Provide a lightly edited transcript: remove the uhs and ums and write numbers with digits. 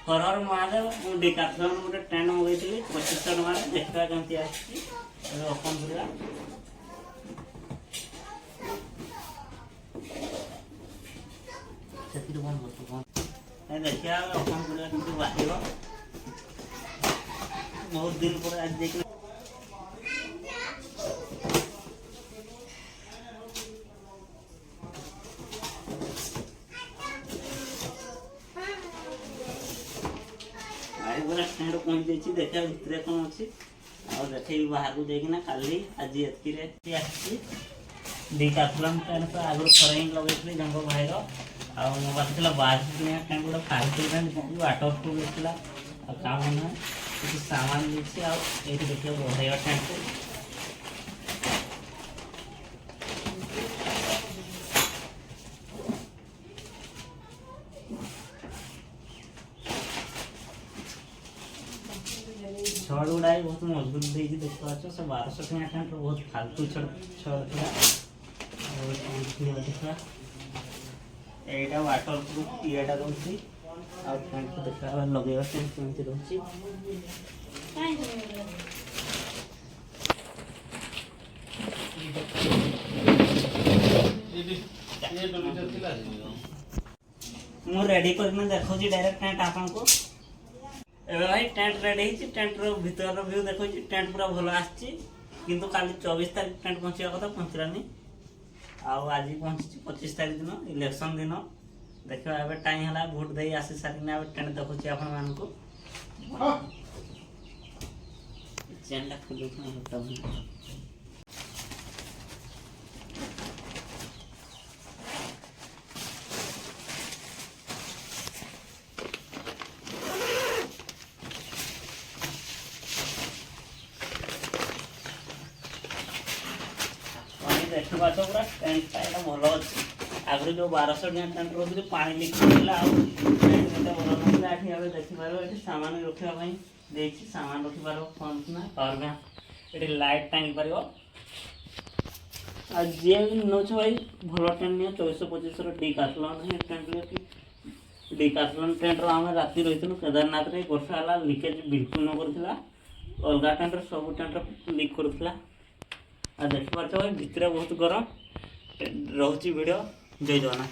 हर हर महादेव मु डिकाथलॉन गोटे टेंट मगैली 2500 टଙ୍କା देखा केमती आसी ओपन करवा से बंद कर देखिए ओपन करवा केमती बाहर बहुत दिन पर आज देख टेंट पहुँच जाइए देखा भितर कौन अच्छी और देखे बाहर को देखना काली आज एति डिकाथलॉन टेंट तो आगुरी थोड़े ही लगे जंग भाईर आगे बाकी 1200 टेंट गोटे फालतू टेंट वाटरप्रूफ था काम ना किसी सामान ये देखिए बढ़िया टेंट छड़ गुड़ा बहुत मजबूत देखिए देख पाच से 1200 टଙ୍କା टेंट बहुत फालतू छड़ देखा एटा वाटरप्रूफ येटा रोची और टेंट को देखा लगे टेंट केमती रोची मु रेडी करना देखो जी डायरेक्ट टेंट आपन को एबे भाई टेंट रेडी है टेंट रो भीतर रो व्यू देखो जी टेंट पूरा भलो आछि किंतु काली 24 तारिख टेंट पहुंचिया कथा पहुंचलानी आउ आज पहुंची 25 तारिख दिन इलेक्शन दिन देखो एबे टाइम हला वोट देई आसी सारिना एबे टेंट देखो छी आपन मान को चैनल खोलो ना देखा पूरा टेंट भल अच्छे आगु जो 1200 टଙ୍କା टेंट रोज पानी लीक होगा भल ना देखिपार ये सामान रखापी सामान रखिपार फोन ना पावर बैंक ये लाइट टांगी पार जी नौ भाई भल टेंट नि 2425 डिकाथलॉन टेंट डिकाथलॉन टेंट आम राति रही केदारनाथ में वर्षा है लिकेज बिल्कुल न करता अलग टेंट सब टेंट लीक करूला आ देखिपार भाई भितर बहुत गरम रोची वीडियो जय जगन्नाथ।